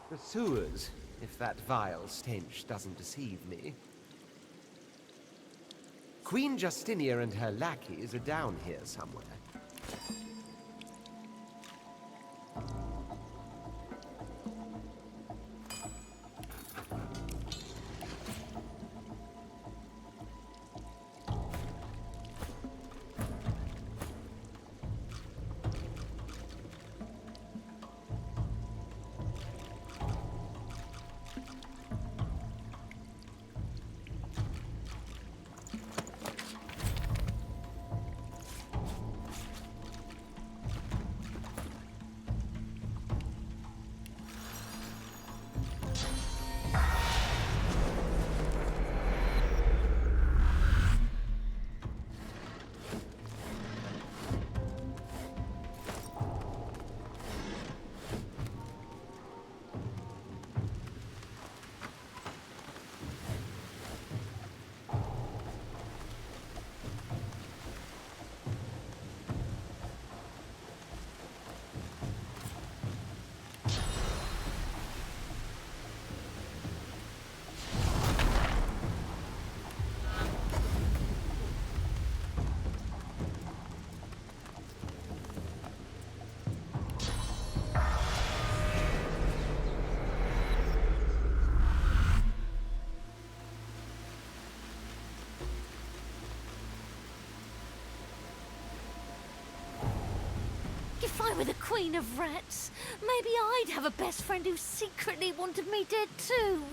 The sewers, if that vile stench doesn't deceive me. Queen Justinia and her lackeys are down here somewhere. If I were the Queen of Rats, maybe I'd have a best friend who secretly wanted me dead too.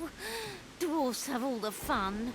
Dwarfs have all the fun.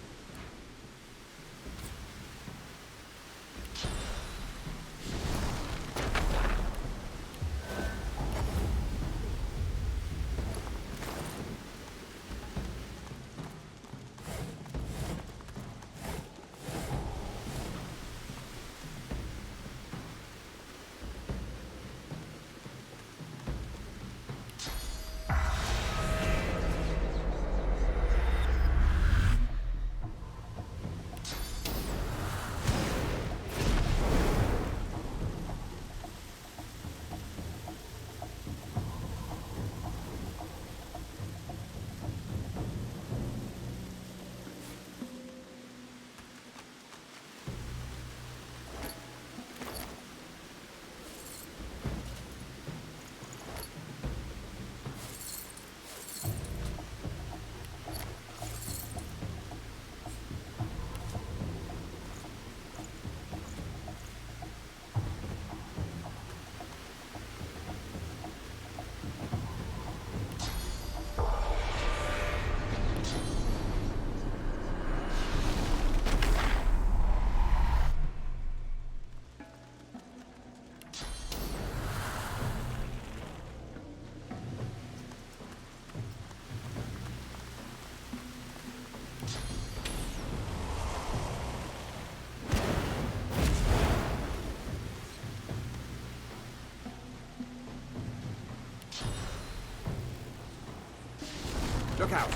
Look out!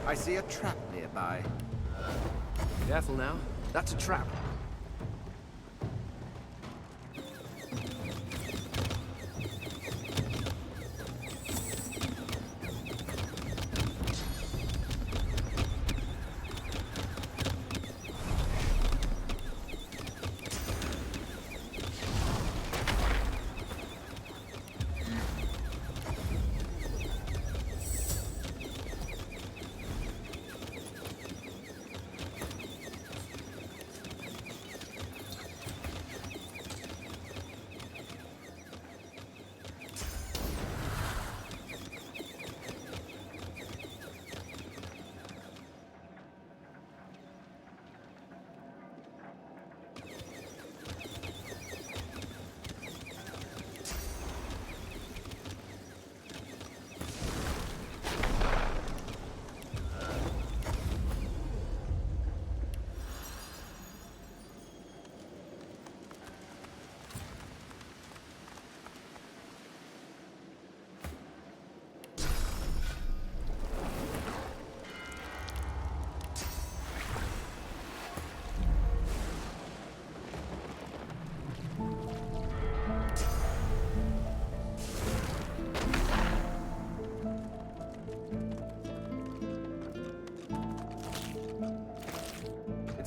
I see a trap nearby. Careful now. That's a trap.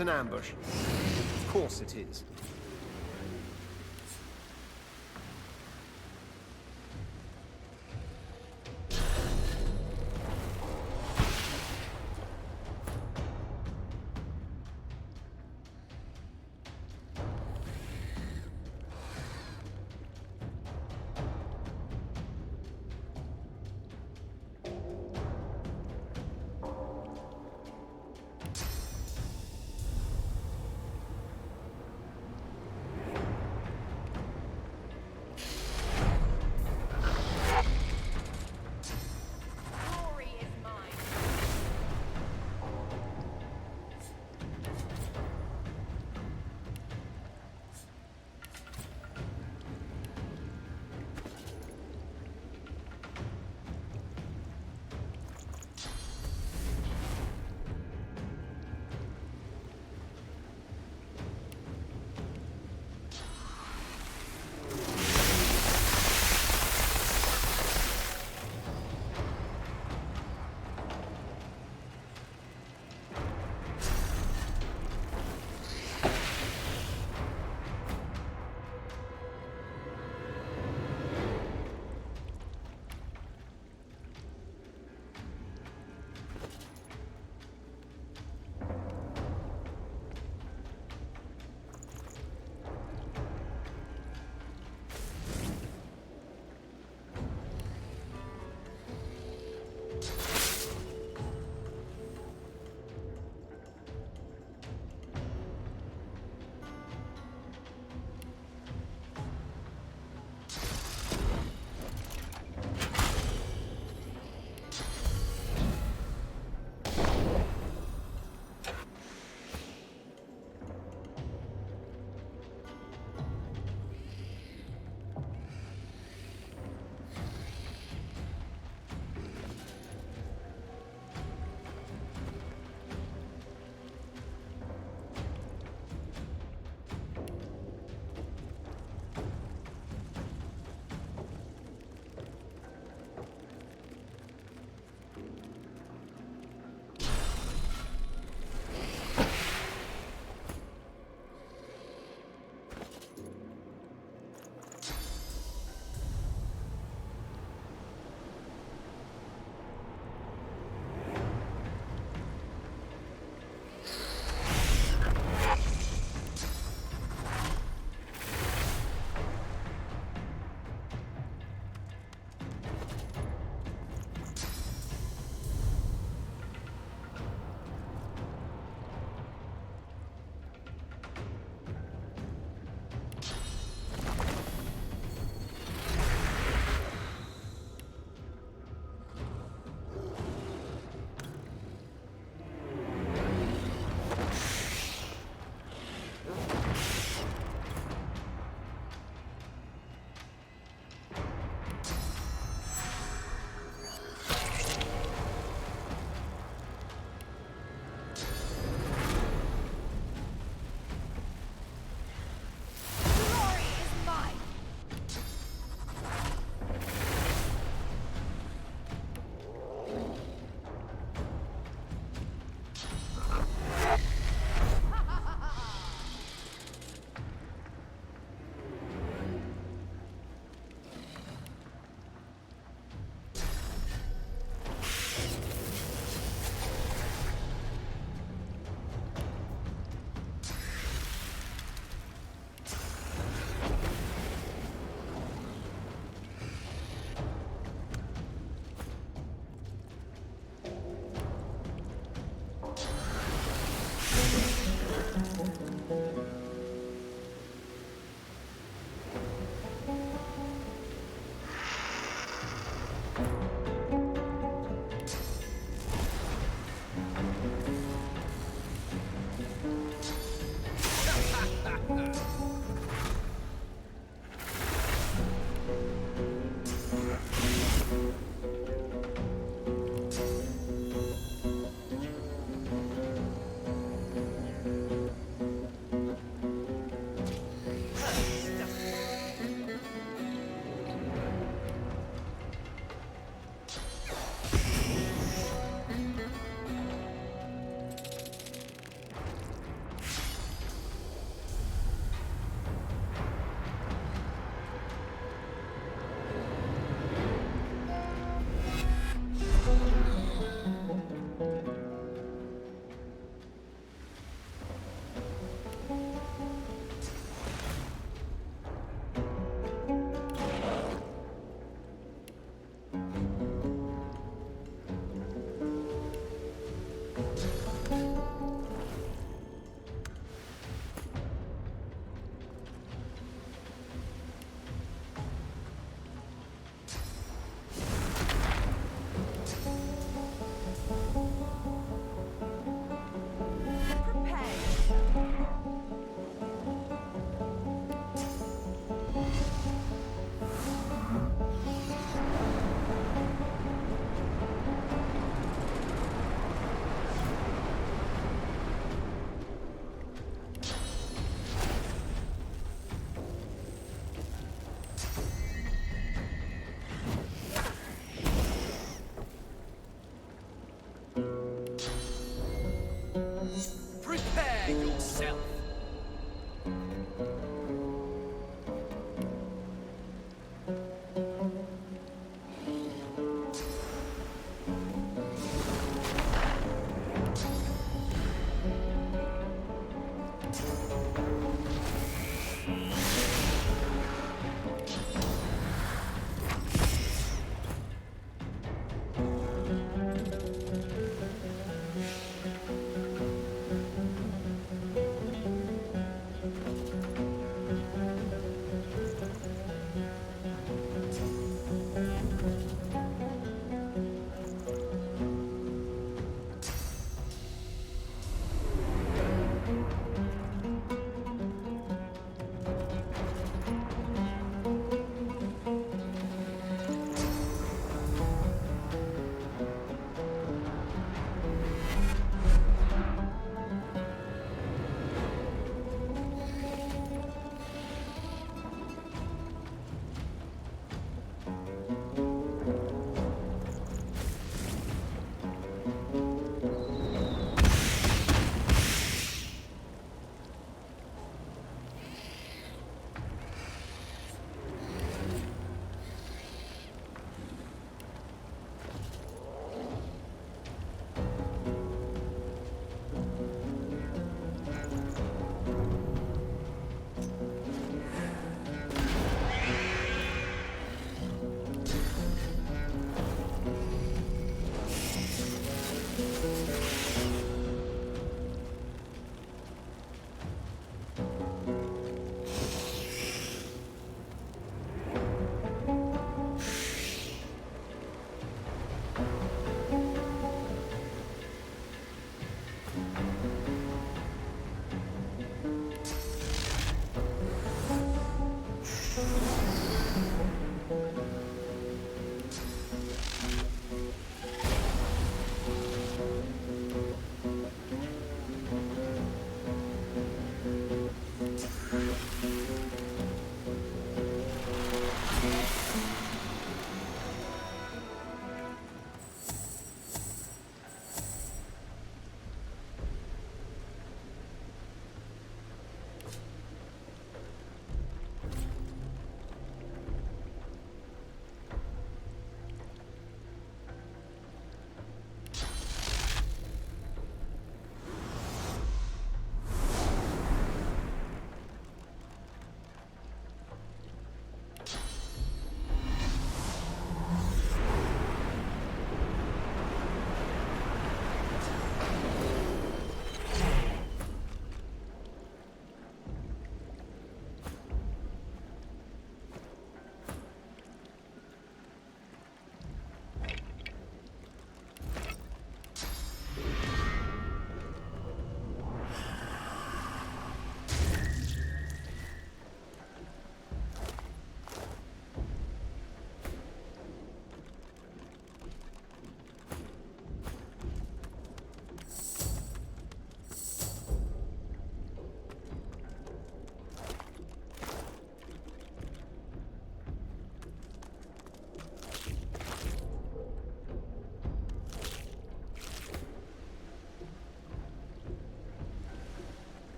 an ambush. Of course it is.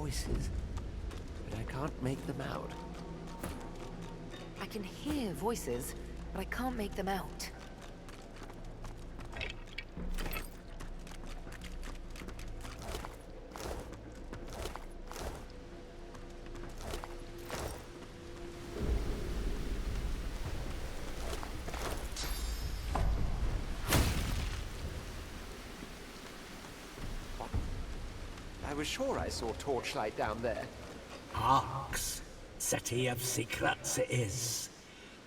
voices, but I can't make them out. I can hear voices, but I can't make them out. I was sure I saw torchlight down there. Arx, city of secrets it is.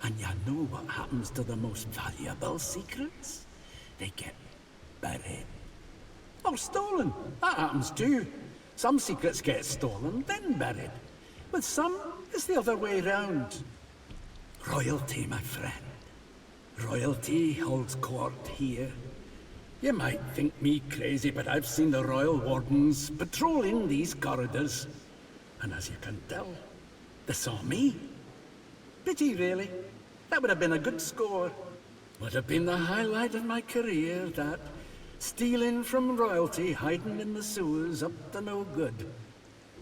And you know what happens to the most valuable secrets? They get buried. Or stolen. That happens too. Some secrets get stolen, then buried. With some, it's the other way round. Royalty, my friend. Royalty holds court here. You might think me crazy, but I've seen the royal wardens patrolling these corridors. And as you can tell, they saw me. Pity, really. That would have been a good score. Would have been the highlight of my career, that. Stealing from royalty, hiding in the sewers, up to no good.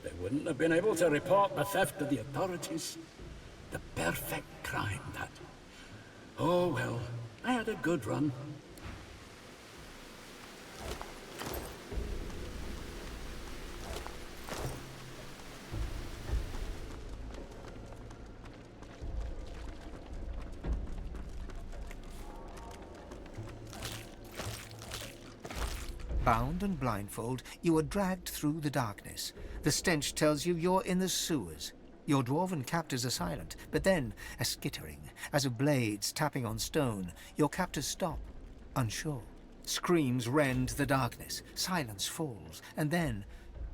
They wouldn't have been able to report the theft to the authorities. The perfect crime, that. Oh well, I had a good run. Bound and blindfold, you are dragged through the darkness. The stench tells you you're in the sewers. Your dwarven captors are silent, but then a skittering, as of blades tapping on stone. Your captors stop, unsure. Screams rend the darkness. Silence falls, and then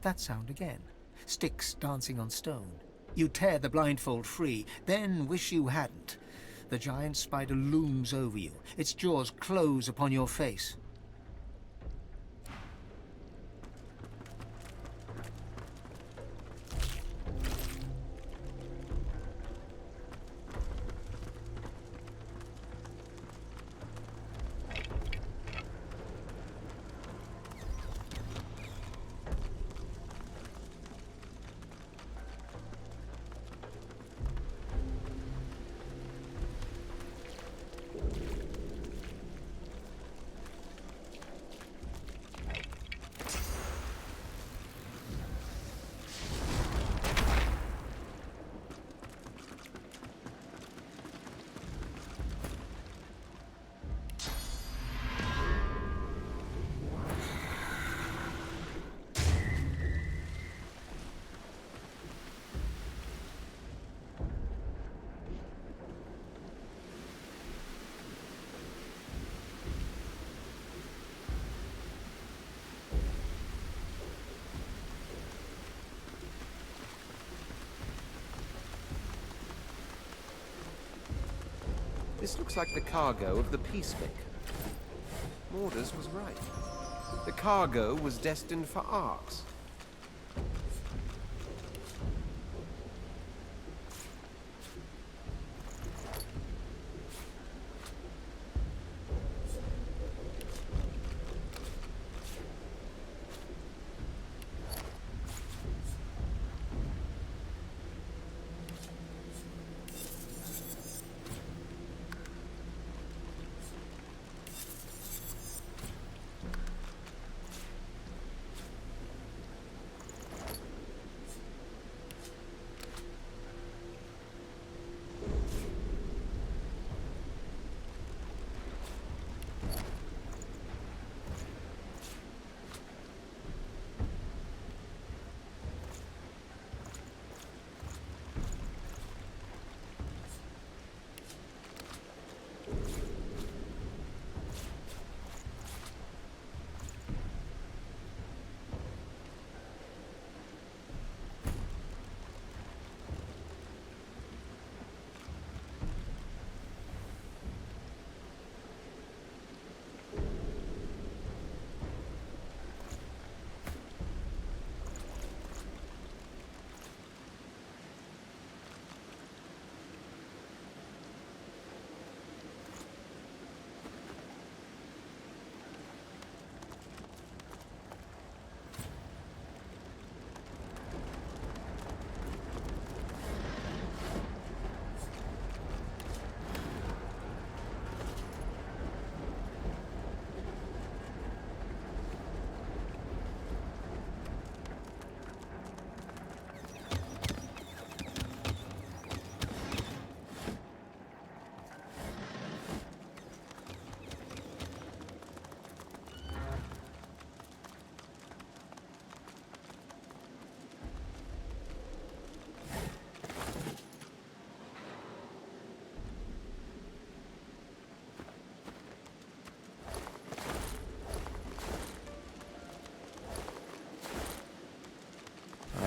that sound again. Sticks dancing on stone. You tear the blindfold free, then wish you hadn't. The giant spider looms over you. Its jaws close upon your face. This looks like the cargo of the Peacemaker. Morders was right. The cargo was destined for Arx.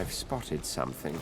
I've spotted something.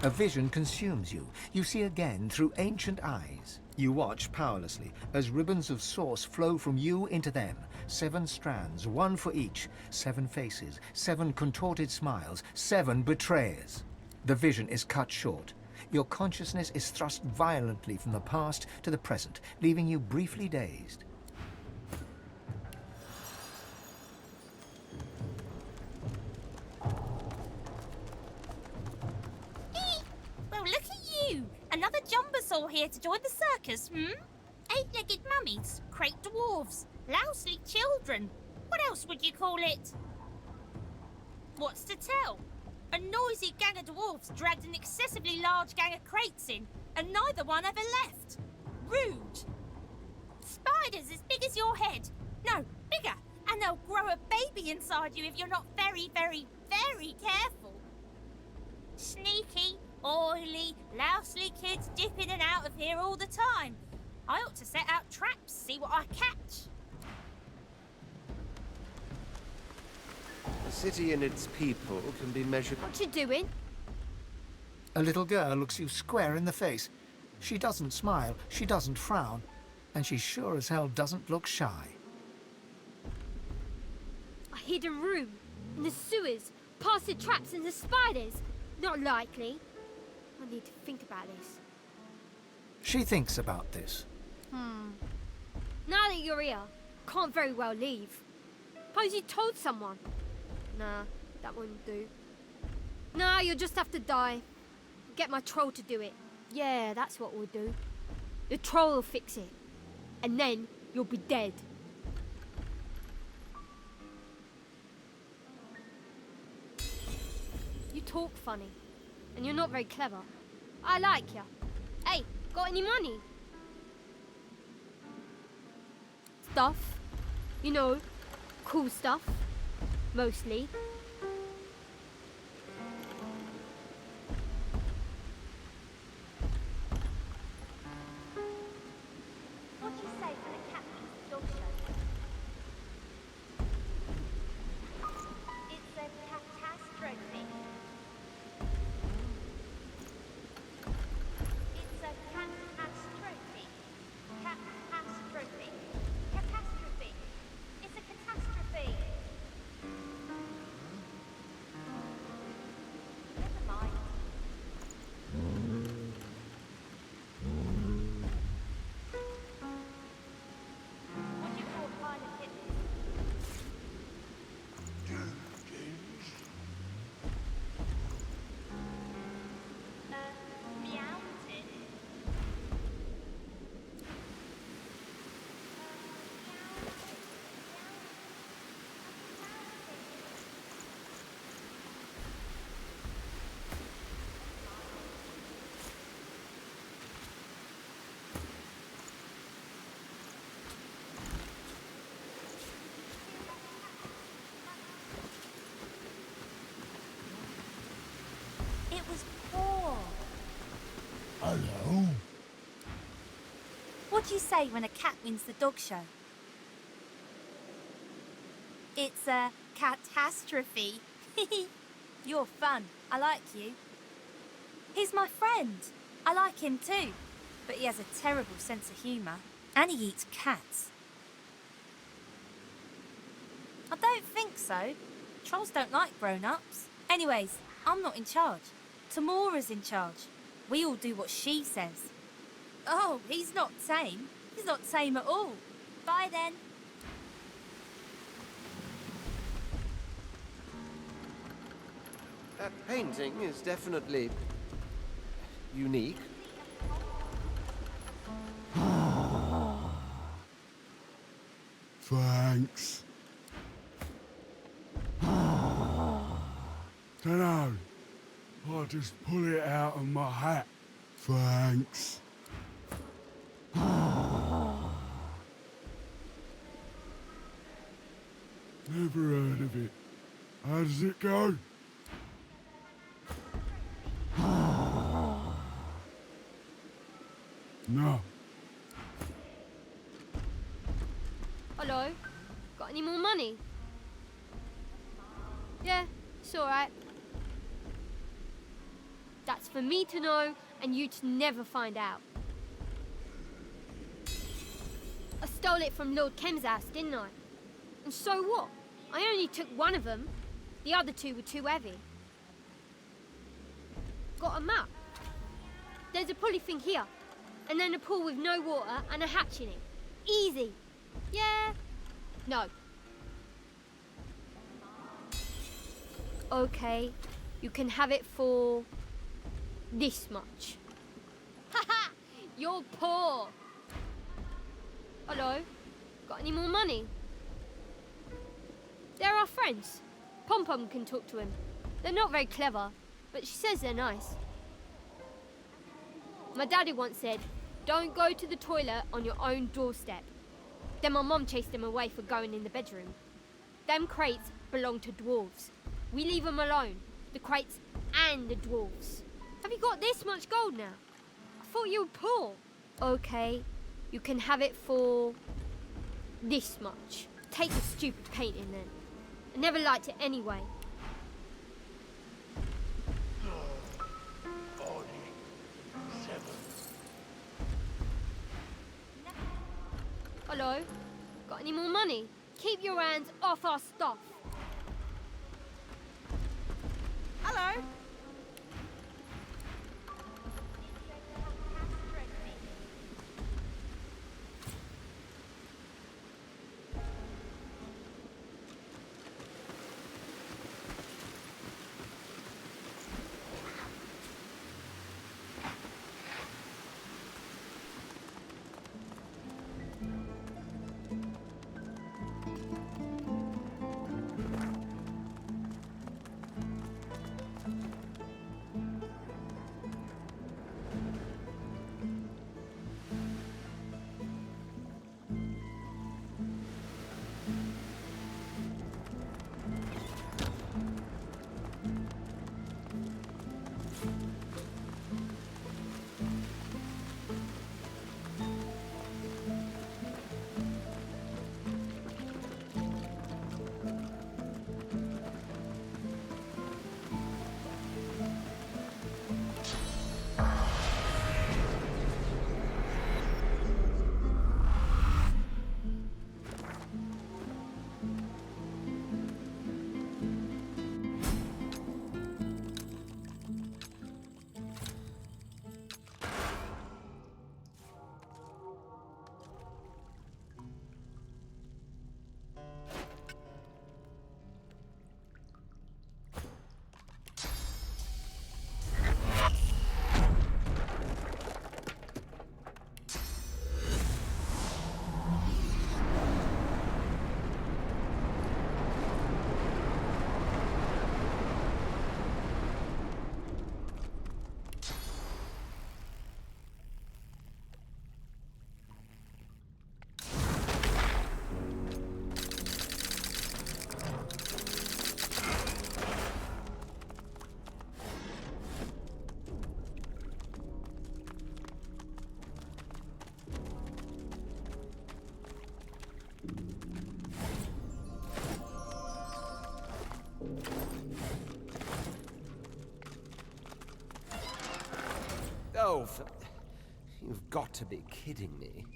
A vision consumes you. You see again through ancient eyes. You watch powerlessly as ribbons of source flow from you into them. 7 strands, 1 for each. 7 faces, 7 contorted smiles, 7 betrayers. The vision is cut short. Your consciousness is thrust violently from the past to the present, leaving you briefly dazed. Well, look at you! Another jumbasaur here to join the circus, hmm? 8-legged mummies, crate dwarves, lousy children. What else would you call it? What's to tell? A noisy gang of dwarves dragged an excessively large gang of crates in, and neither one ever left. Rude. Spiders as big as your head. No, bigger. And they'll grow a baby inside you if you're not very, very, very careful. Sneaky, oily, lousy kids dip in and out of here all the time. I ought to set out traps, see what I catch. The city and its people can be measured. What you doing? A little girl looks you square in the face. She doesn't smile, she doesn't frown, and she sure as hell doesn't look shy. A hidden room in the sewers, past the traps and the spiders. Not likely. I need to think about this. She thinks about this. Now that you're here, can't very well leave. Suppose you told someone. Nah, that wouldn't do. Nah, you'll just have to die. Get my troll to do it. Yeah, that's what we'll do. The troll will fix it. And then you'll be dead. You talk funny. And you're not very clever. I like ya. Hey, got any money? Stuff. You know, cool stuff. Mostly. What do you say for the captain's dog show? It's a catastrophe. It's a catastrophe. Catastrophe. Catastrophe. It's a catastrophe. Never mind. What do you call a pile of kittens? Meowton. It was poor. Hello? What do you say when a cat wins the dog show? It's a catastrophe. You're fun. I like you. He's my friend. I like him too. But he has a terrible sense of humour. And he eats cats. I don't think so. Trolls don't like grown-ups. Anyways, I'm not in charge. Tamora's in charge. We all do what she says. Oh, he's not tame. He's not tame at all. Bye then. That painting is definitely unique. Thanks. Dunno. I'll just pull it out of my hat. Thanks. Never heard of it. How does it go? No. Hello? Got any more money? Yeah, it's alright. That's for me to know and you to never find out. I stole it from Lord Kem's house, didn't I? And so what? I only took one of them. The other two were too heavy. Got a map. There's a pulley thing here. And then a pool with no water and a hatch in it. Easy. Yeah? No. Okay, you can have it for this much. Haha! You're poor! Hello? Got any more money? They're our friends. Pom-Pom can talk to him. They're not very clever, but she says they're nice. My daddy once said, don't go to the toilet on your own doorstep. Then my mom chased him away for going in the bedroom. Them crates belong to dwarves. We leave them alone, the crates and the dwarves. Have you got this much gold now? I thought you were poor. Okay, you can have it for this much. Take the stupid painting then. I never liked it anyway. Hello? Got any more money? Keep your hands off our stuff. Hello. Oh, you've got to be kidding me.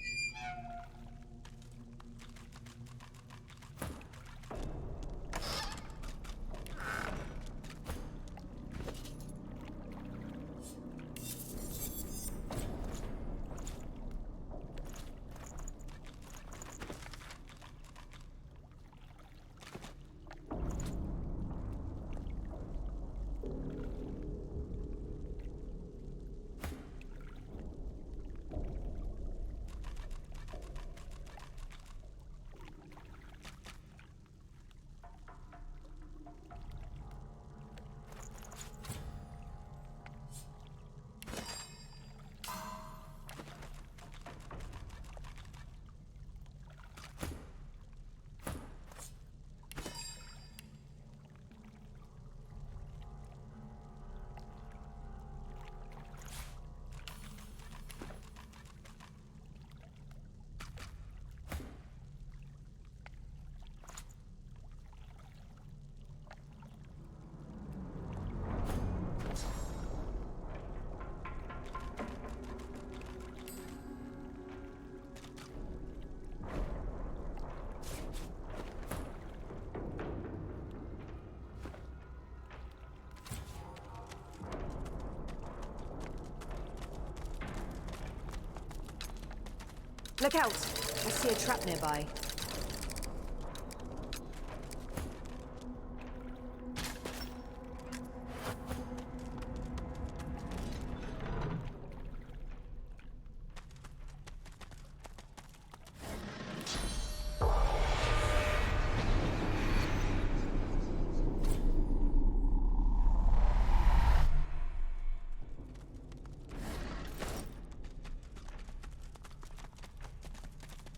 Look out! I see a trap nearby.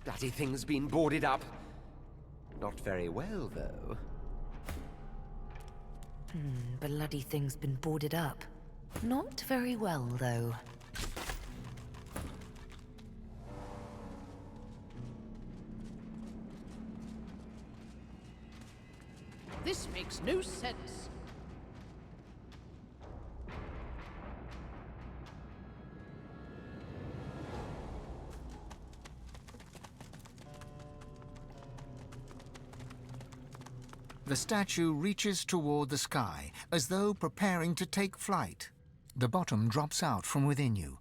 Bloody thing's been boarded up. Not very well, though. Bloody thing's been boarded up. Not very well, though. This makes no sense. The statue reaches toward the sky, as though preparing to take flight. The bottom drops out from within you.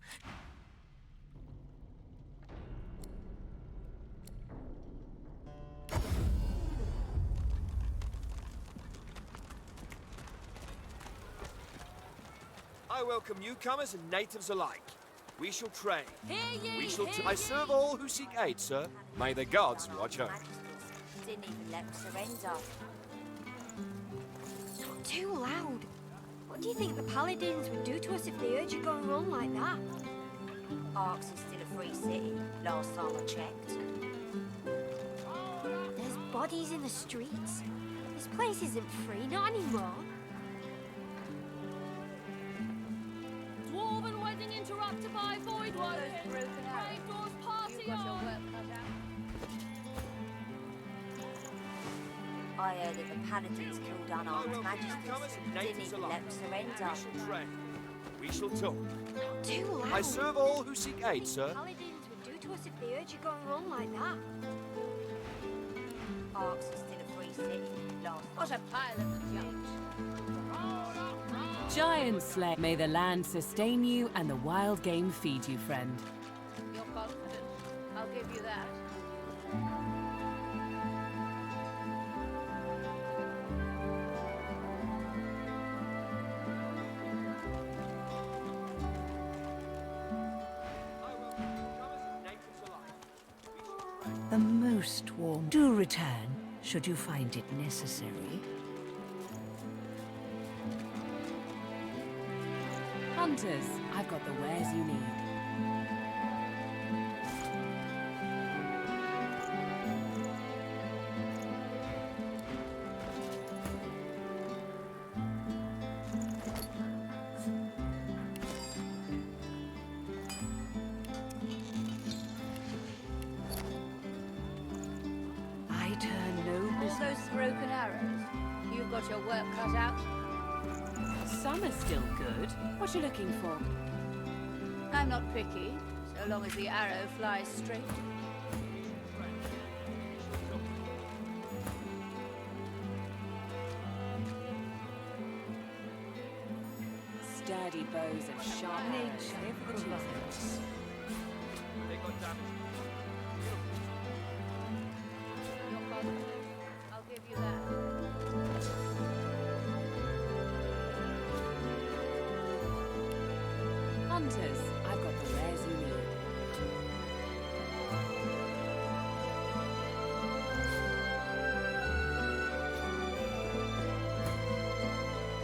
I welcome newcomers and natives alike. We shall train. Hear ye, I serve all who seek aid, sir. May the gods watch over. Didn't even let me surrender. Not too loud. What do you think the paladins would do to us if they heard you going wrong like that? Arx is still a free city, last time I checked. There's bodies in the streets. This place isn't free, not anymore. Dwarven wedding interrupted by void woven. Brave doors party on. I heard that the paladins killed unarmed magisters. Didn't even let me surrender. We shall train. We shall talk. Not too loud. I serve all who seek aid, sir. Paladins would do to us if they heard you going wrong like that. Arx is still a free city, last What a pile of junk. Giant Slay. May the land sustain you and the wild game feed you, friend. You're confident. I'll give you that. The most warm. Do return, should you find it necessary. Hunters, I've got the wares you need. I turn no All business. those broken arrows. You've got your work cut out. Some are still good. What you looking for? I'm not picky, so long as the arrow flies straight. Sturdy bows and sharp arrows. Here for the choosers. They got damaged. You're confident. I'll give you that. Hunters, I've got the wares you need.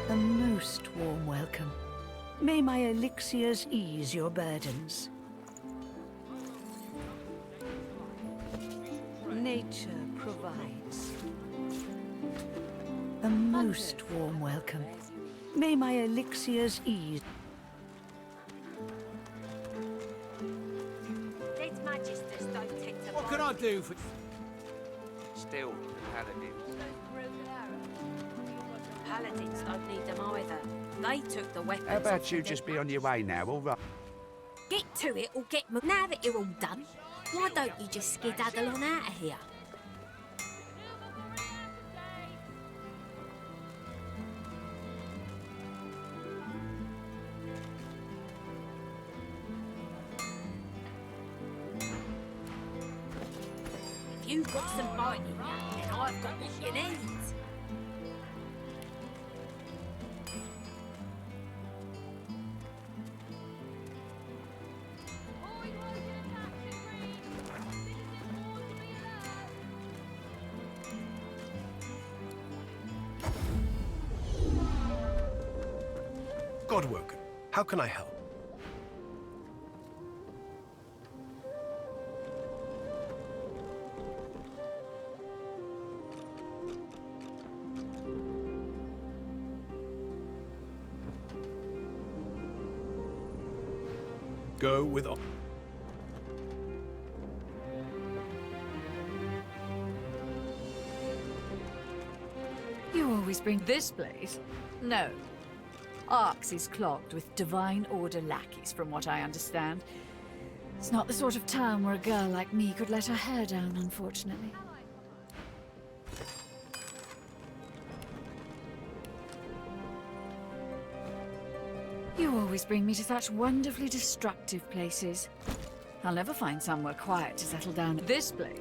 A most warm welcome. May my elixirs ease your burdens. Nature provides. A most warm welcome. May my elixirs ease. Dead magisters don't take to What can I do for... Still, paladins. Broken arrows. Paladins don't need them either. They took the weapons. How about off you the just dead be on your way now, all right? Get to it or get... Now that you're all done, why don't you just skedaddle on out of here? you've got some bite in you, and I've got what you need. Godwoken, how can I help? Go with... You always bring this place? No. Arx is clogged with Divine Order lackeys, from what I understand. It's not the sort of town where a girl like me could let her hair down, unfortunately. You always bring me to such wonderfully destructive places. I'll never find somewhere quiet to settle down at this place.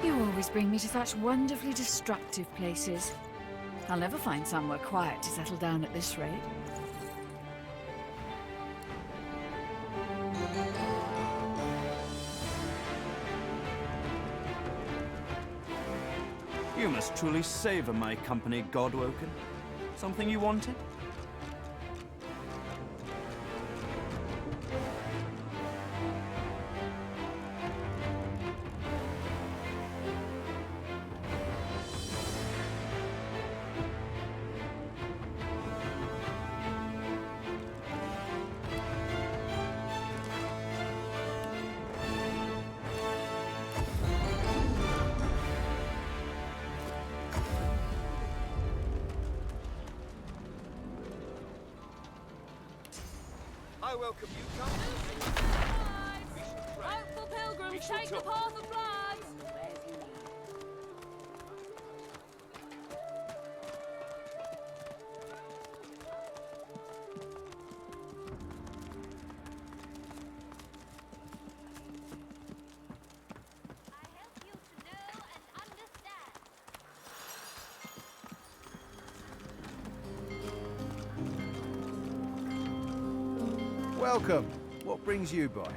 You always bring me to such wonderfully destructive places. I'll never find somewhere quiet to settle down at this rate. You must truly savor my company, Godwoken. Something you wanted? I welcome you, come. Hopeful pilgrims, take the path of blood. Welcome. What brings you by?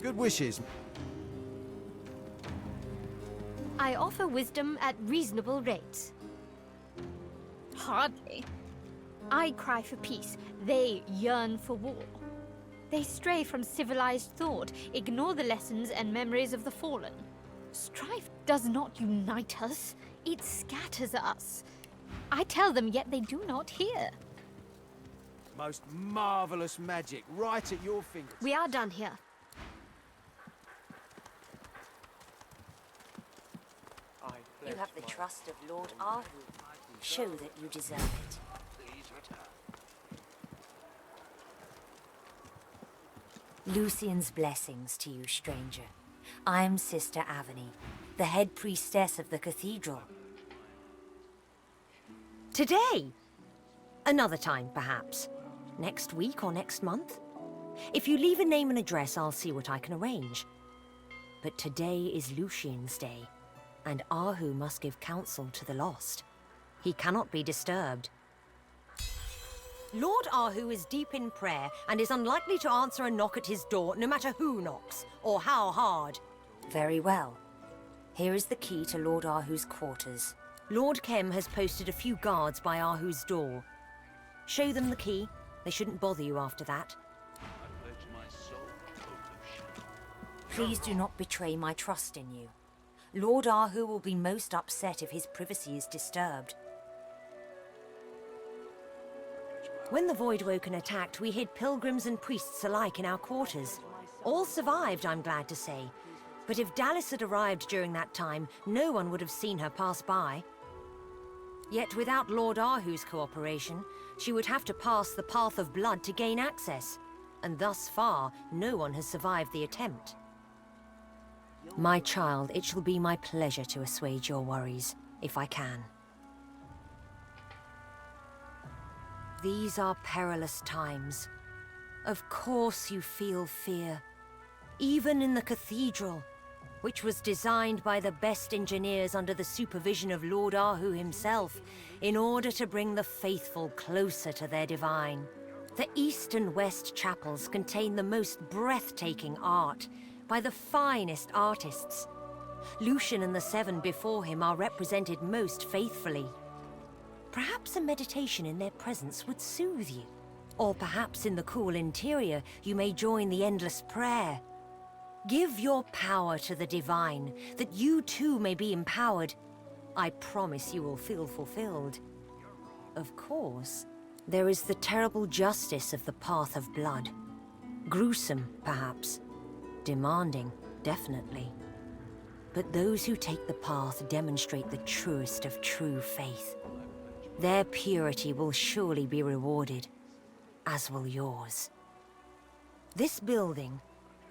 Good wishes. I offer wisdom at reasonable rates. Hardly. I cry for peace. They yearn for war. They stray from civilized thought, ignore the lessons and memories of the fallen. Strife does not unite us, it scatters us. I tell them, yet they do not hear. Most marvelous magic, right at your fingertips. We are done here. You have the trust of Lord Arhu. Show that you deserve it. Lucian's blessings to you, stranger. I'm Sister Avony, the head priestess of the Cathedral. Today? Another time, perhaps. Next week or next month? If you leave a name and address, I'll see what I can arrange. But today is Lucian's day, and Arhu must give counsel to the lost. He cannot be disturbed. Lord Arhu is deep in prayer and is unlikely to answer a knock at his door, no matter who knocks, or how hard. Very well. Here is the key to Lord Arhu's quarters. Lord Kem has posted a few guards by Arhu's door. Show them the key. They shouldn't bother you after that. Please do not betray my trust in you. Lord Arhu will be most upset if his privacy is disturbed. When the Voidwoken attacked, we hid pilgrims and priests alike in our quarters. All survived, I'm glad to say. But if Dallas had arrived during that time, no one would have seen her pass by. Yet without Lord Arhu's cooperation, she would have to pass the Path of Blood to gain access. And thus far, no one has survived the attempt. My child, it shall be my pleasure to assuage your worries, if I can. These are perilous times. Of course you feel fear. Even in the Cathedral, which was designed by the best engineers under the supervision of Lord Arhu himself, in order to bring the faithful closer to their divine. The East and West chapels contain the most breathtaking art, by the finest artists. Lucian and the 7 before him are represented most faithfully. Perhaps a meditation in their presence would soothe you. Or perhaps in the cool interior, you may join the endless prayer. Give your power to the divine, that you too may be empowered. I promise you will feel fulfilled. Of course, there is the terrible justice of the Path of Blood. Gruesome, perhaps. Demanding, definitely. But those who take the path demonstrate the truest of true faith. Their purity will surely be rewarded, as will yours. This building,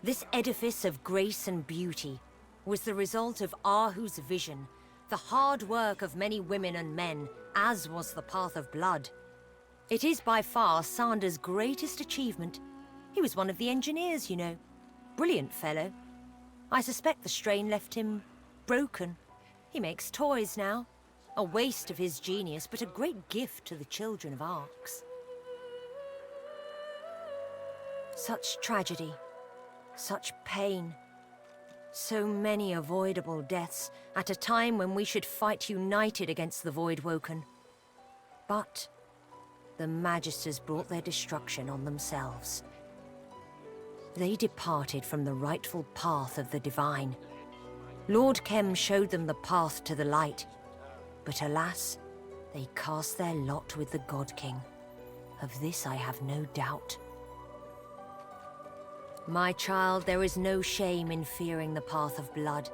this edifice of grace and beauty, was the result of Arhu's vision, the hard work of many women and men, as was the Path of Blood. It is by far Sander's greatest achievement. He was one of the engineers, you know. Brilliant fellow. I suspect the strain left him broken. He makes toys now. A waste of his genius, but a great gift to the children of Arx. Such tragedy. Such pain. So many avoidable deaths at a time when we should fight united against the Voidwoken. But the Magisters brought their destruction on themselves. They departed from the rightful path of the divine. Lord Kem showed them the path to the light. But alas, they cast their lot with the God King. Of this I have no doubt. My child, there is no shame in fearing the Path of Blood.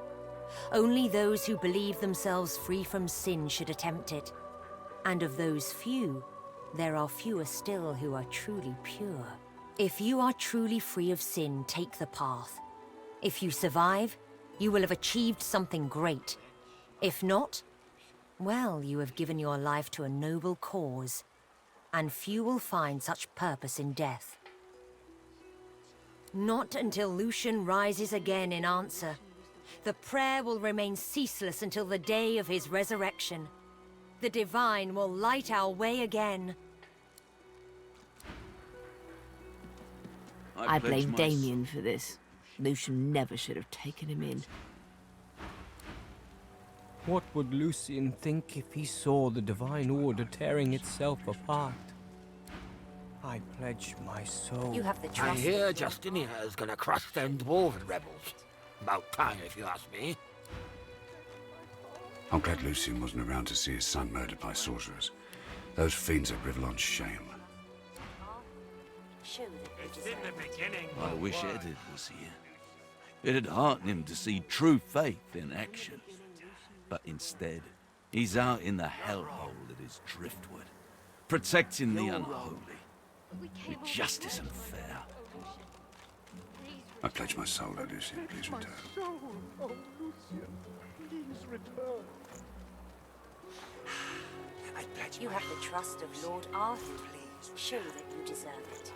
Only those who believe themselves free from sin should attempt it. And of those few, there are fewer still who are truly pure. If you are truly free of sin, take the path. If you survive, you will have achieved something great. If not, well, you have given your life to a noble cause, and few will find such purpose in death. Not until Lucian rises again in answer. The prayer will remain ceaseless until the day of his resurrection. The divine will light our way again. I blame Damien for this. Lucian never should have taken him in. What would Lucian think if he saw the Divine Order tearing itself apart? I pledge my soul. You have the I trust. hear Justinia's gonna crush them dwarven rebels. About time, if you ask me. I'm glad Lucian wasn't around to see his son murdered by sorcerers. Those fiends at Rivellon's shame. It's in the beginning. I wish Edith was here. It'd hearten him to see true faith in action. But instead, he's out in the hellhole that is Driftwood, protecting the unholy, with justice and fair. I pledge my soul to Lucian. Please return. Oh, Lucian, please return. You have the trust of Lord Arthur. Show that you deserve it.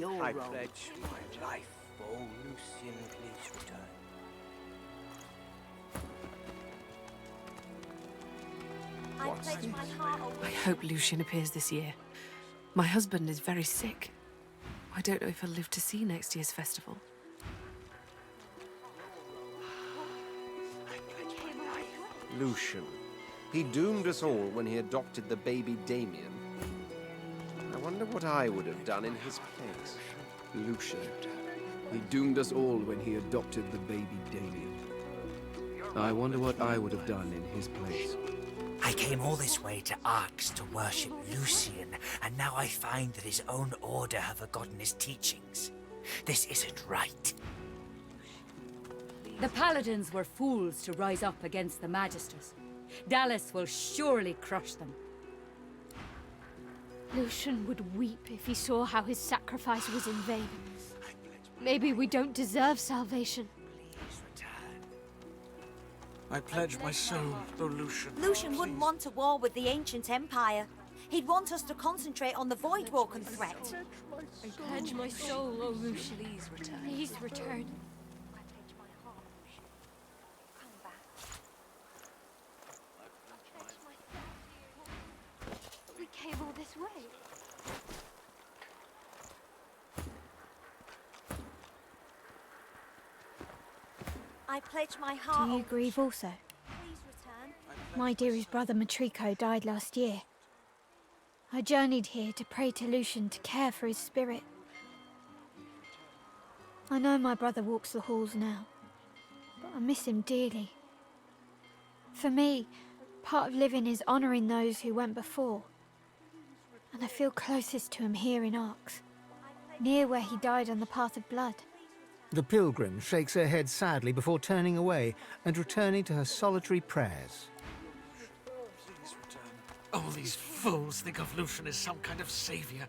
I pledge my life. Oh, Lucian, please return. I pledge my heart I hope Lucian appears this year. My husband is very sick. I don't know if he'll live to see next year's festival. Lucian. He doomed us all when he adopted the baby Damien. I wonder what I would have done in his place. Lucian. He doomed us all when he adopted the baby Damien. I wonder what I would have done in his place. I came all this way to Arx to worship Lucian, and now I find that his own order have forgotten his teachings. This isn't right. The Paladins were fools to rise up against the Magisters. Dallas will surely crush them. Lucian would weep if he saw how his sacrifice was in vain. Maybe we don't deserve salvation. I pledge my soul, O Lucian. Lucian wouldn't want a war with the ancient empire. He'd want us to concentrate on the Voidwalking threat. I pledge my soul, O Lucian. Please return. Please return. We came all this way. I pledge my heart. Do you grieve also? Please return. My dearest brother Matrico died last year. I journeyed here to pray to Lucian to care for his spirit. I know my brother walks the halls now, but I miss him dearly. For me, part of living is honouring those who went before. And I feel closest to him here in Arx, near where he died on the path of blood. The pilgrim shakes her head sadly before turning away and returning to her solitary prayers. All these fools think of Lucian as some kind of savior.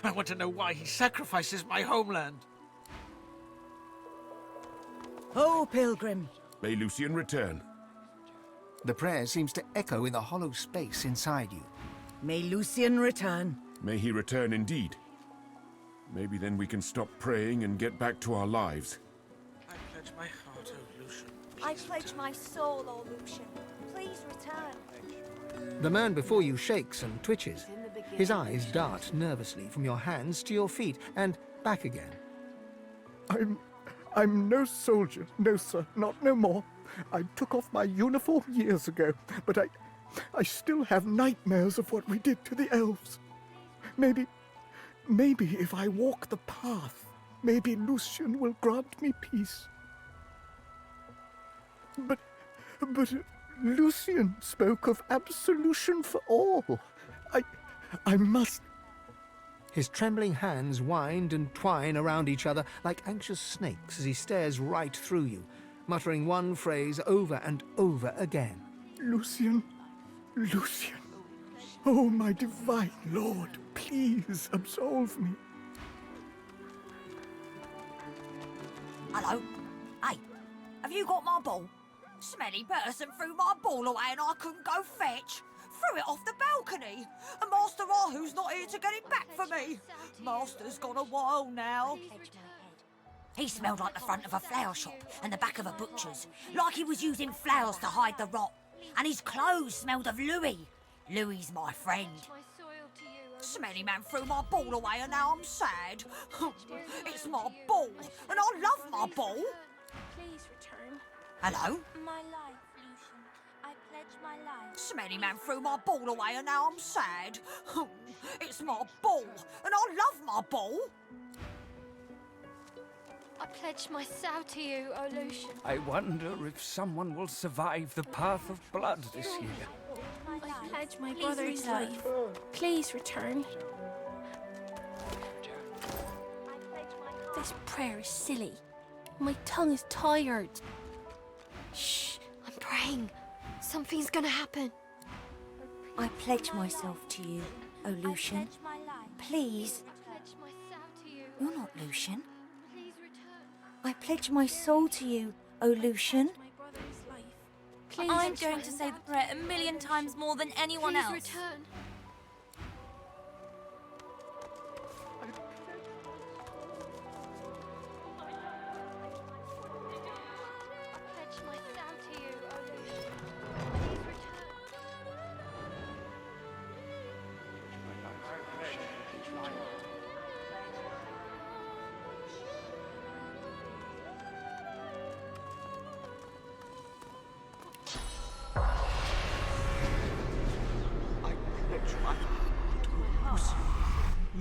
I want to know why he sacrifices my homeland. Oh, pilgrim. May Lucian return. The prayer seems to echo in the hollow space inside you. May Lucian return. May he return indeed. Maybe then we can stop praying and get back to our lives. I pledge my heart, O Lucian. I pledge my soul, O Lucian. Please return. The man before you shakes and twitches. His eyes dart nervously from your hands to your feet and back again. I'm no soldier, no sir, not no more. I took off my uniform years ago, but I still have nightmares of what we did to the elves. Maybe if I walk the path, maybe Lucian will grant me peace. But Lucian spoke of absolution for all. I must... His trembling hands wind and twine around each other like anxious snakes as he stares right through you, muttering one phrase over and over again. Lucian. Oh, my divine lord, please absolve me. Hello? Hey, have you got my ball? Smelly person threw my ball away and I couldn't go fetch. Threw it off the balcony. And Master Arhu's not here to get it back for me. Master's gone a while now. He smelled like the front of a flower shop and the back of a butcher's. Like he was using flowers to hide the rot. And his clothes smelled of Louis. Louis's my friend. Smelly man threw my ball away and now I'm sad. It's my ball and I love my ball. Please return. Hello? My life, Lucian. I pledge my life. Smelly man threw my ball away and now I'm sad. It's my ball and I love my ball. I pledge my soul to you, O Lucian. I wonder if someone will survive the path of blood this year. I pledge my brother's life. Please return. This prayer is silly. My tongue is tired. Shh, I'm praying. Something's gonna happen. I pledge myself to you, O Lucian. Please. You're not Lucian. I pledge my soul to you, O Lucian. I'm going to say the prayer 1,000,000 times more than anyone else. Please return.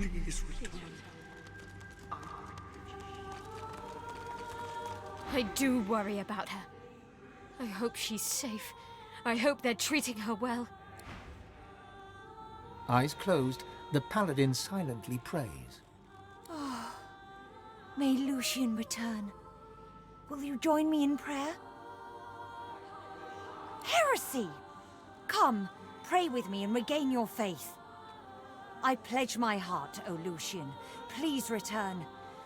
Please return. I do worry about her. I hope she's safe. I hope they're treating her well. Eyes closed, the paladin silently prays. Oh, may Lucian return. Will you join me in prayer? Heresy! Come, pray with me and regain your faith. I pledge my heart, O Lucian, please return.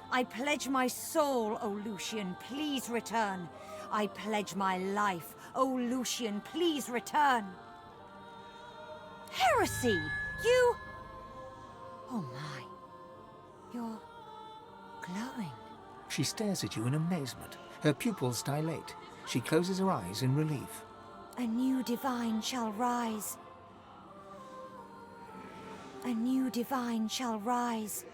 I pledge my soul, O Lucian, please return. I pledge my life, O Lucian, please return. Heresy! You... Oh my. You're glowing. She stares at you in amazement. Her pupils dilate. She closes her eyes in relief. A new divine shall rise. A new divine shall rise.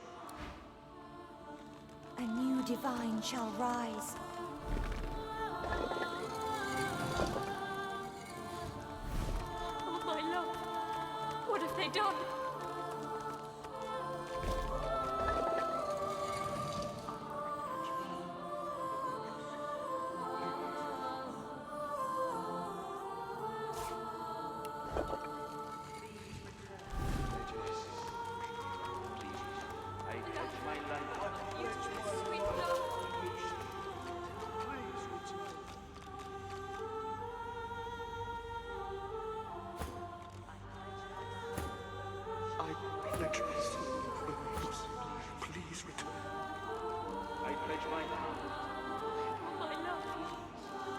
A new divine shall rise. Oh, my love. What have they done?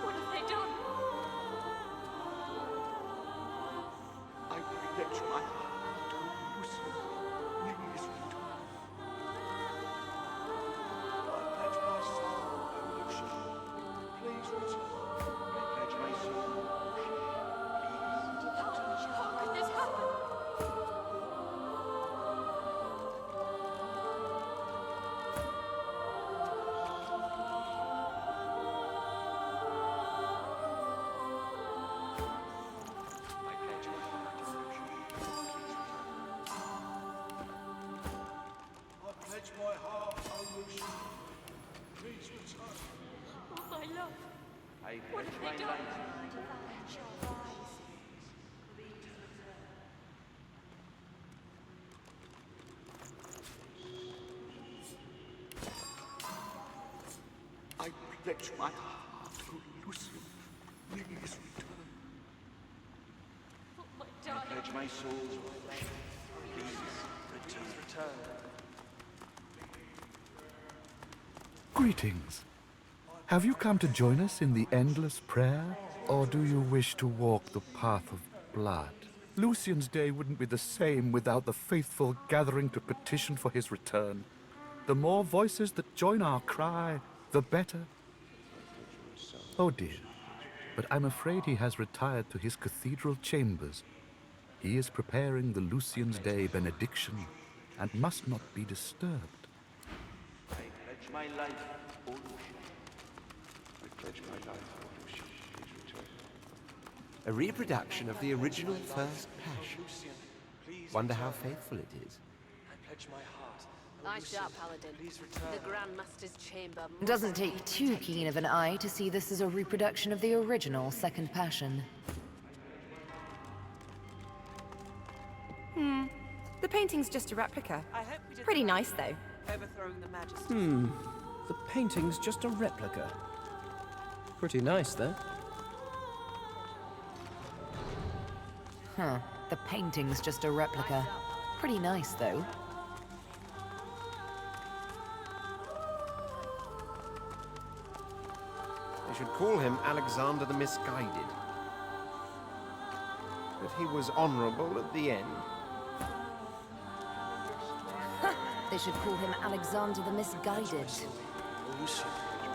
What have they done? I pledge my heart to Lucian. Please return. I pledge my soul. Please return. Greetings. Have you come to join us in the endless prayer, or do you wish to walk the path of blood? Lucian's day wouldn't be the same without the faithful gathering to petition for his return. The more voices that join our cry, the better. Oh dear, but I'm afraid he has retired to his cathedral chambers. He is preparing the Lucian's Day benediction and must not be disturbed. I pledge my life, O Lucian. I pledge my life, O Lucian. Please return. A reproduction of the original first passion. Wonder how faithful it is. I pledge my heart. Nice job, Paladin. The Grand Master's chamber. Doesn't take too keen of an eye to see this as a reproduction of the original Second Passion. The painting's just a replica. Pretty nice, though. Overthrowing the Majesty. The painting's just a replica. Pretty nice, though. The painting's just a replica. Pretty nice, though. They should call him Alexander the Misguided. But he was honorable at the end. They should call him Alexander the Misguided. O Lucian,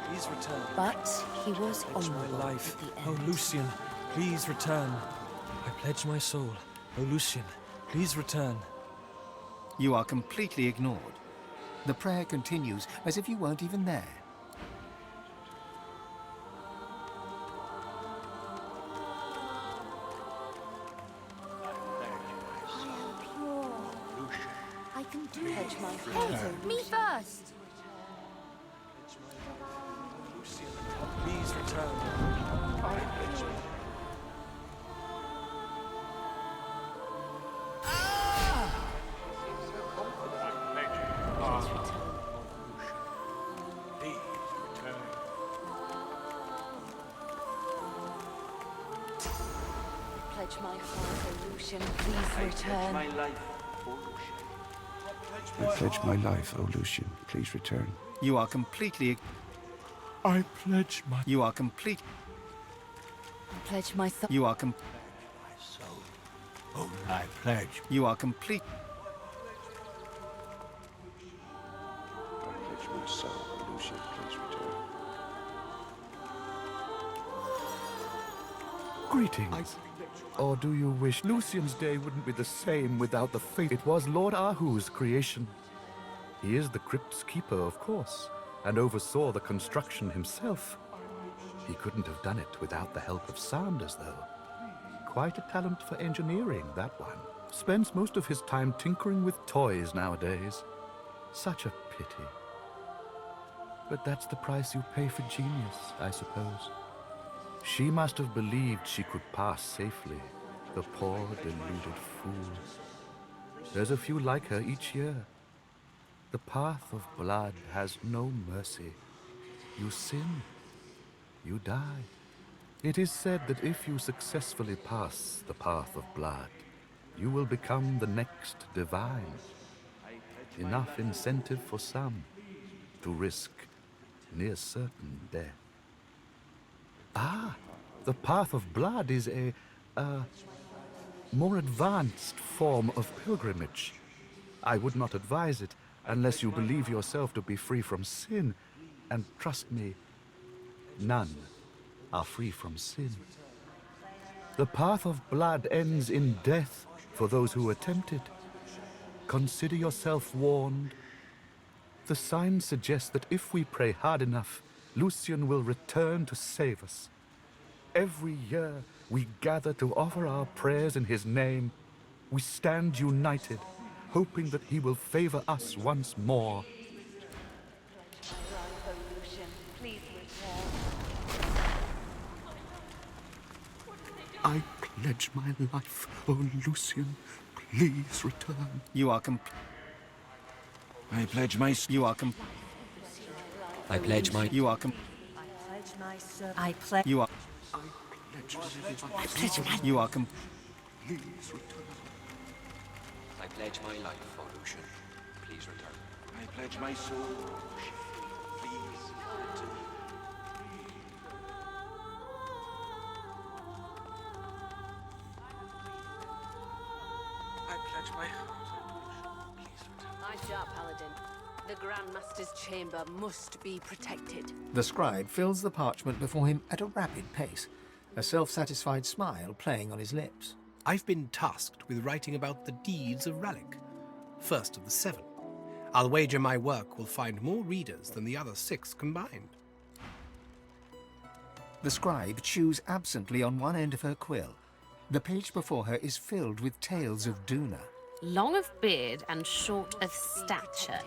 please return. But he was honorable my life. at the end. O Lucian, please return. I pledge my soul. O Lucian, please return. You are completely ignored. The prayer continues as if you weren't even there. I can do it. Hey, me first! return. Pledge my heart, O Lucian, please return. My life, O Lucian. I pledge my life, O Lucian. Please return. You are completely... I pledge my... You are complete... I pledge my soul. You are Oh, I pledge. You are complete... I pledge my soul, O Lucian. Please return. Greetings. Or do you wish Lucian's day wouldn't be the same without the faith? It was Lord Arhu's creation. He is the crypt's keeper, of course, and oversaw the construction himself. He couldn't have done it without the help of Sanders, though. Quite a talent for engineering, that one. Spends most of his time tinkering with toys nowadays. Such a pity. But that's the price you pay for genius, I suppose. She must have believed she could pass safely, the poor, deluded fool. There's a few like her each year. The path of blood has no mercy. You sin, you die. It is said that if you successfully pass the path of blood, you will become the next divine. Enough incentive for some to risk near certain death. Ah, the path of blood is a more advanced form of pilgrimage. I would not advise it unless you believe yourself to be free from sin. And trust me, none are free from sin. The path of blood ends in death for those who attempt it. Consider yourself warned. The signs suggest that if we pray hard enough, Lucian will return to save us. Every year we gather to offer our prayers in his name. We stand united, hoping that he will favor us once more. I pledge my life, O Lucian. Please return. You are I pledge my... You are I pledge my... You are I pledge. You are... I pledge my. You are Please return. I pledge my life, O Lucian. Please return. I pledge my soul, O Lucian. Please return. I pledge my heart. Please return. I sharp paladin. The Grand Master's chamber must be protected. The scribe fills the parchment before him at a rapid pace, a self-satisfied smile playing on his lips. I've been tasked with writing about the deeds of Relic, first of the 7. I'll wager my work will find more readers than the other 6 combined. The scribe chews absently on one end of her quill. The page before her is filled with tales of Duna. Long of beard and short of stature.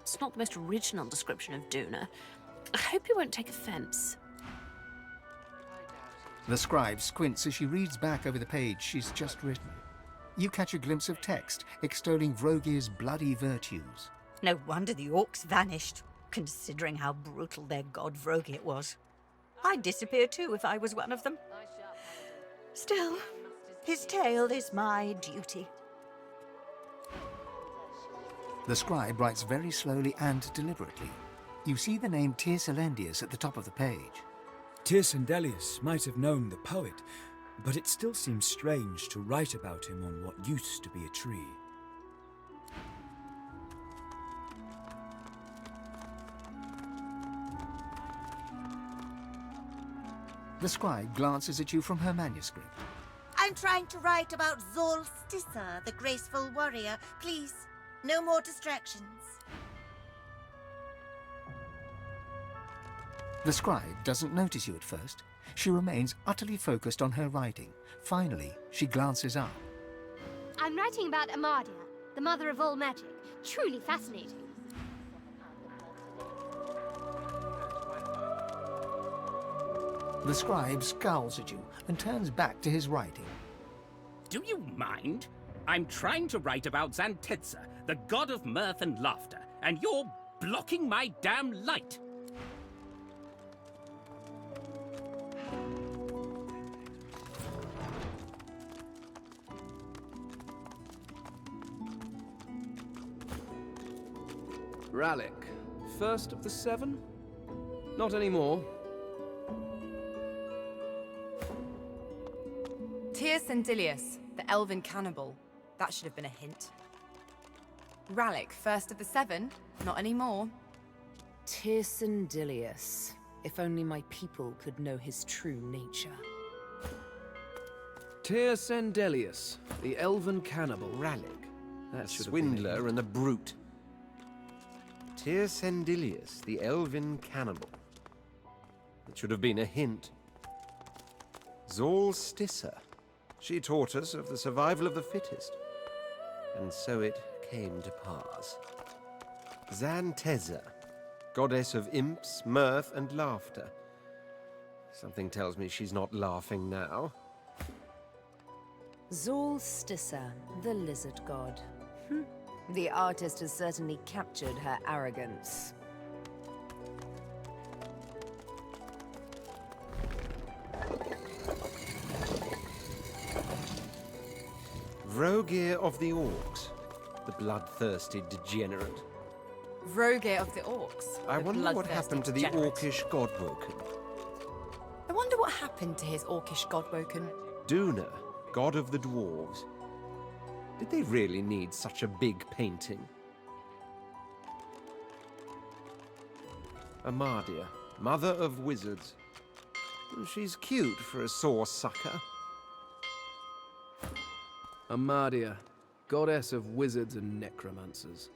It's not the most original description of Duna. I hope you won't take offense. The scribe squints as she reads back over the page she's just written. You catch a glimpse of text extolling Vrogir's bloody virtues. No wonder the orcs vanished, considering how brutal their god Vrogir was. I'd disappear too if I was one of them. Still, his tale is my duty. The scribe writes very slowly and deliberately. You see the name Tiercelendius at the top of the page. Tiercendelius might have known the poet, but it still seems strange to write about him on what used to be a tree. The scribe glances at you from her manuscript. I'm trying to write about Zol Stissa, the graceful warrior. Please, no more distractions. The scribe doesn't notice you at first. She remains utterly focused on her writing. Finally, she glances up. I'm writing about Amadia, the mother of all magic. Truly fascinating. The scribe scowls at you and turns back to his writing. Do you mind? I'm trying to write about Xantedza, the god of mirth and laughter, and you're blocking my damn light. Rallic, first of the 7? Not anymore. Sendilius, the elven cannibal. That should have been a hint. Rallic, first of the 7? Not anymore. Sendilius. If only my people could know his true nature. Sendelius, the elven cannibal. Rallic, That the should have been a swindler hint. and the brute. Sendilius, the elven cannibal. It should have been a hint. Zolstissa. She taught us of the survival of the fittest. And so it came to pass. Xantedza, goddess of imps, mirth, and laughter. Something tells me she's not laughing now. Zolstissa, the lizard god. The artist has certainly captured her arrogance. Vrogir of the Orcs, the bloodthirsty degenerate. Vrogir of the Orcs. I the wonder what bloodthirsty happened to the degenerate. Orcish godwoken. I wonder what happened to his Orcish godwoken. Duna, god of the dwarves. Did they really need such a big painting? Amadia, mother of wizards. She's cute for a sore sucker. Amadia, goddess of wizards and necromancers.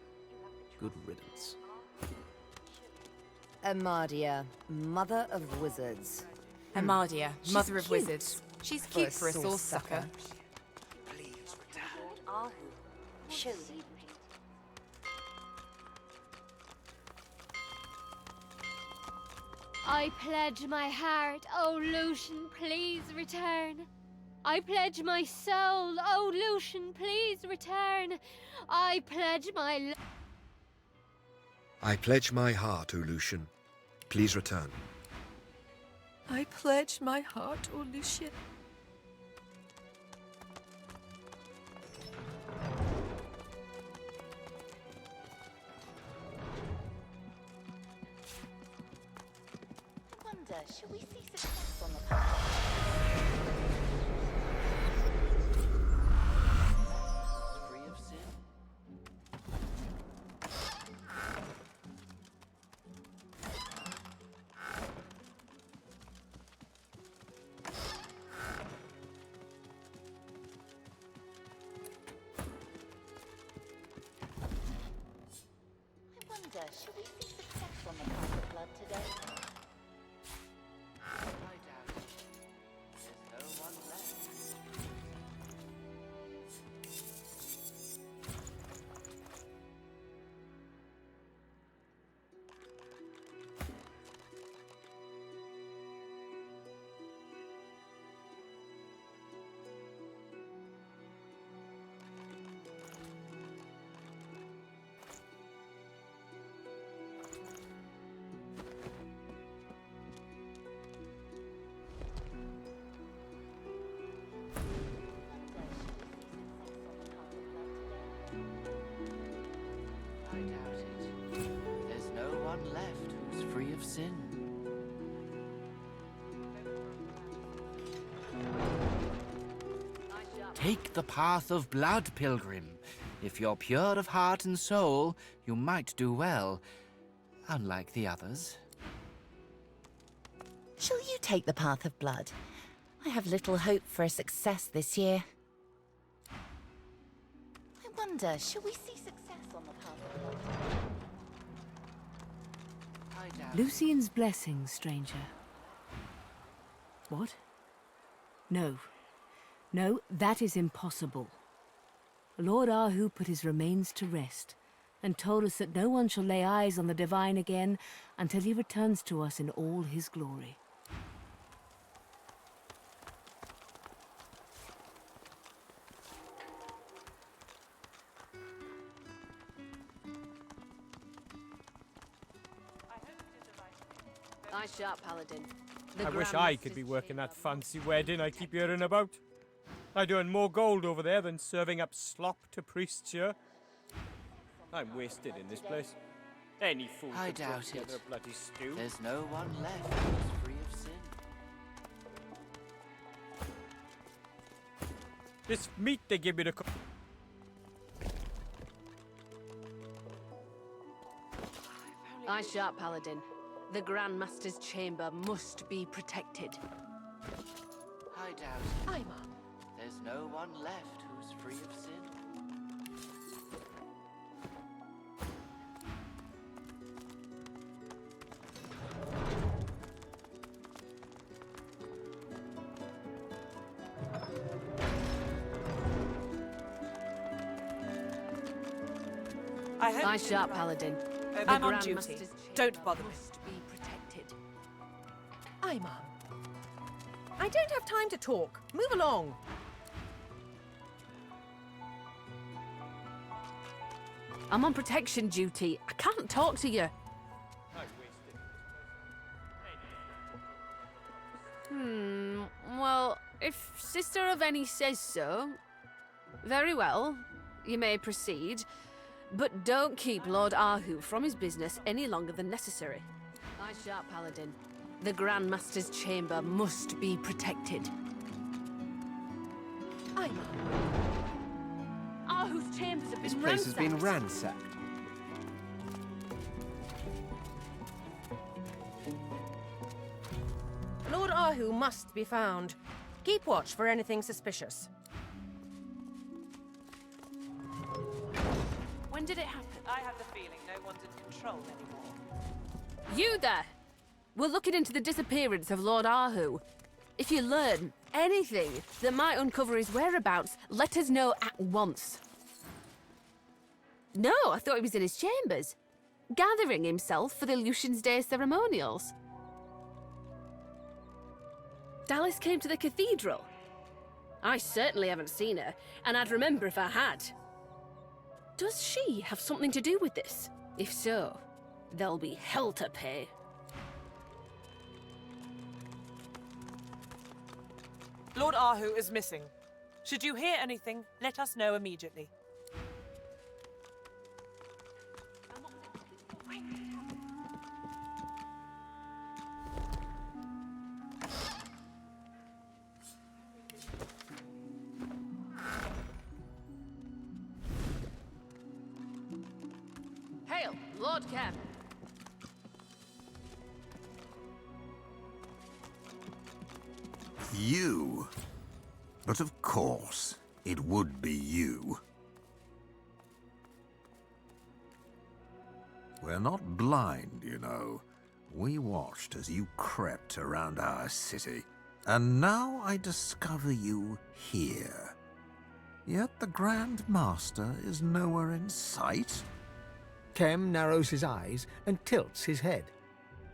Good riddance. Amadia, mother of wizards. Amadia, She's mother of cute wizards. She's cute for a sore sucker. Arhu, show me. I pledge my heart, oh Lucian, please return. I pledge my soul, oh Lucian, please return. I pledge my... I pledge my heart, O Lucian. Please return. I pledge my heart, O Lucian. I wonder, shall we see success on the path? Free of sin. I wonder, shall we see success on the path of blood today? I doubt it. There's no one left. I doubt it. There's no one left who's free of sin. Take the path of blood, pilgrim. If you're pure of heart and soul, you might do well, unlike the others. Shall you take the path of blood? I have little hope for a success this year. I wonder, shall we see success on the path of blood today? I doubt Lucian's blessing, stranger. What? No. No, that is impossible. Lord Arhu put his remains to rest, and told us that no one shall lay eyes on the divine again until he returns to us in all his glory. Eye sharp, Paladin. I wish I could be working that fancy wedding I keep hearing about. I'd earn more gold over there than serving up slop to priests here. I'm wasted in this place. Any fool I could throw doubt together it. a bloody stew. There's no one left who's free of sin. This meat they give me to cook. Eye sharp, Paladin. The Grand Master's chamber must be protected. I doubt it. Aye, ma'am. There's no one left who's free of sin. Eye sharp, Paladin. The I'm on Grand duty. Master's Don't bother me. must be protected. Aye, ma'am. I don't have time to talk. Move along. I'm on protection duty. I can't talk to you. Well, if Sister Aveni says so, very well. You may proceed. But don't keep Lord Arhu from his business any longer than necessary. Eye sharp, Paladin. The Grand Master's chamber must be protected. Aye, ma'am. Arhu's chambers have This been place has ransacked. been ransacked. Lord Arhu must be found. Keep watch for anything suspicious. When did it happen? I have the feeling no one's in control anymore. You there! We're looking into the disappearance of Lord Arhu. If you learn anything that might uncover his whereabouts, let us know at once. No, I thought he was in his chambers, gathering himself for the Lucian's Day ceremonials. Dallas came to the Cathedral. I certainly haven't seen her, and I'd remember if I had. Does she have something to do with this? If so, there'll be hell to pay. Lord Arhu is missing. Should you hear anything, let us know immediately. Hail, Lord Cam. You? But of course, it would be you. We're not blind, you know. We watched as you crept around our city, and now I discover you here. Yet the Grand Master is nowhere in sight. Kem narrows his eyes and tilts his head.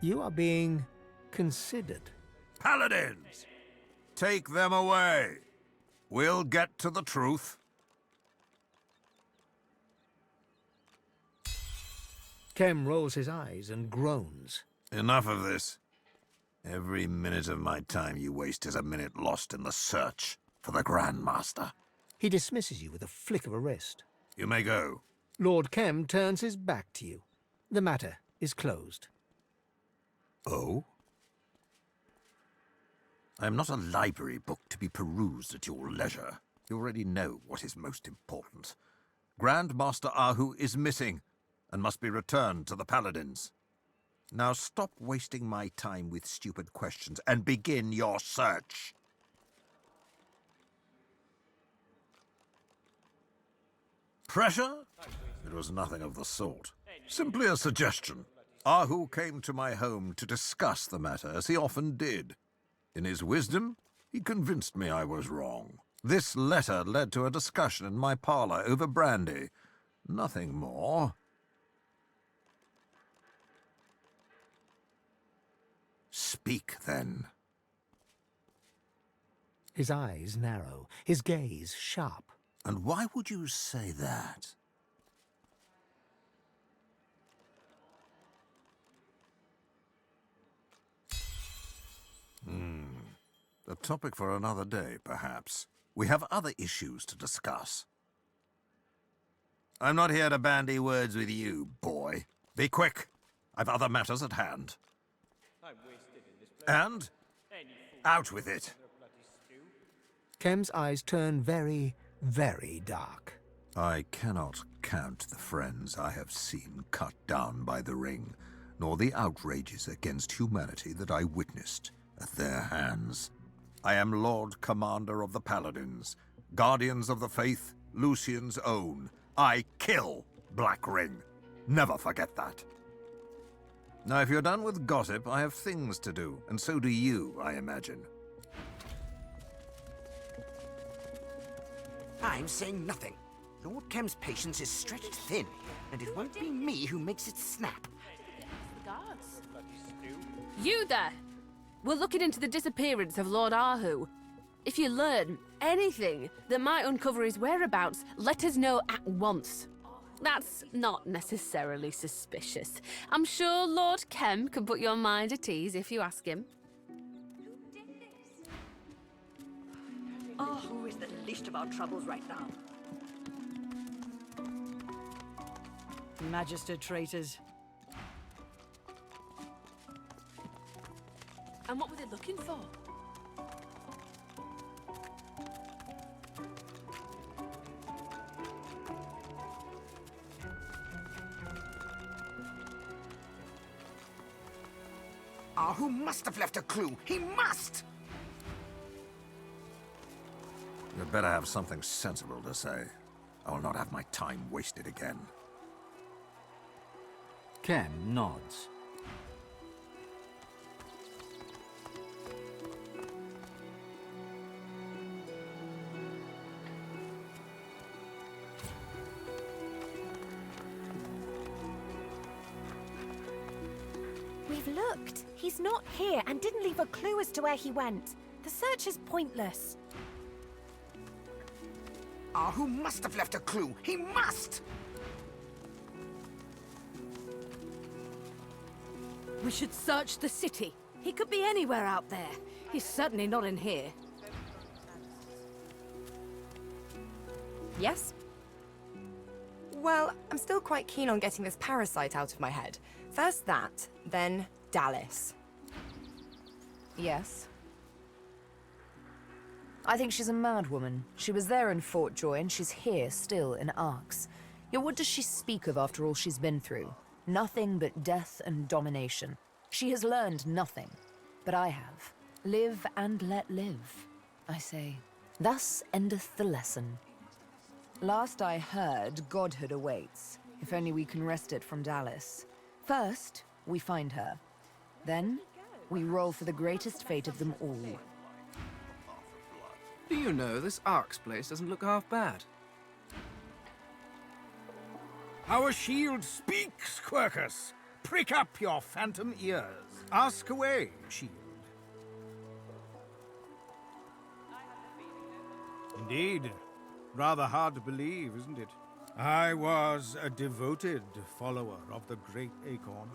You are being considered. Paladins! Take them away. We'll get to the truth. Kem rolls his eyes and groans. Enough of this. Every minute of my time you waste is a minute lost in the search for the Grand Master. He dismisses you with a flick of a wrist. You may go. Lord Kem turns his back to you. The matter is closed. Oh? I am not a library book to be perused at your leisure. You already know what is most important. Grand Master Arhu is missing and must be returned to the Paladins. Now stop wasting my time with stupid questions and begin your search. Pressure? It was nothing of the sort. Simply a suggestion. Arhu came to my home to discuss the matter, as he often did. In his wisdom, he convinced me I was wrong. This letter led to a discussion in my parlor over brandy. Nothing more. Speak, then. His eyes narrow, his gaze sharp. And why would you say that? A topic for another day, perhaps. We have other issues to discuss. I'm not here to bandy words with you, boy. Be quick. I've other matters at hand. And out with it. Kem's eyes turn very, very dark. I cannot count the friends I have seen cut down by the ring, nor the outrages against humanity that I witnessed at their hands. I am Lord Commander of the Paladins, Guardians of the Faith, Lucian's own. I kill Black Ring. Never forget that. Now, if you're done with gossip, I have things to do, and so do you, I imagine. I'm saying nothing. Lord Kem's patience is stretched thin, and it won't be me who makes it snap. The guards. You there! We're looking into the disappearance of Lord Arhu. If you learn anything that might uncover his whereabouts, let us know at once. That's not necessarily suspicious. I'm sure Lord Kem can put your mind at ease if you ask him. Arhu is the least of our troubles right now. Magister traitors. And what were they looking for? Arhu must have left a clue. He must! You'd better have something sensible to say. I will not have my time wasted again. Kem nods. We've looked. He's not here and didn't leave a clue as to where he went. The search is pointless. Arhu must have left a clue. He must! We should search the city. He could be anywhere out there. He's certainly not in here. Yes? Well, I'm still quite keen on getting this parasite out of my head. First that, then Dallas. Yes. I think she's a mad woman. She was there in Fort Joy, and she's here still in Arx. Yet what does she speak of after all she's been through? Nothing but death and domination. She has learned nothing. But I have. Live and let live, I say. Thus endeth the lesson. Last I heard, godhood awaits. If only we can wrest it from Dallas. First, we find her. Then, we roll for the greatest fate of them all. Do you know, this Arx place doesn't look half bad. Our shield speaks, Quercus. Prick up your phantom ears. Ask away, shield. Indeed. Rather hard to believe, isn't it? I was a devoted follower of the Great Acorn.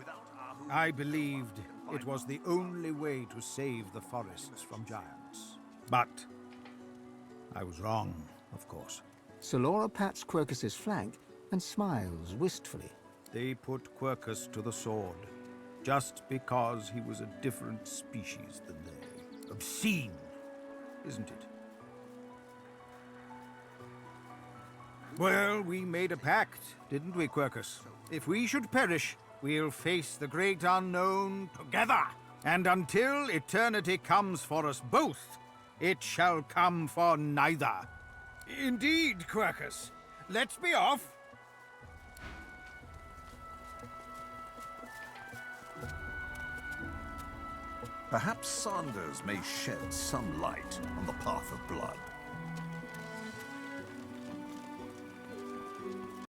I believed it was the only way to save the forests from giants. But I was wrong, of course. Solora pats Quercus's flank and smiles wistfully. They put Quercus to the sword, just because he was a different species than they. Obscene, isn't it? Well, we made a pact, didn't we, Quercus? If we should perish, we'll face the great unknown together. And until eternity comes for us both, it shall come for neither. Indeed, Quercus. Let's be off. Perhaps Sanders may shed some light on the path of blood.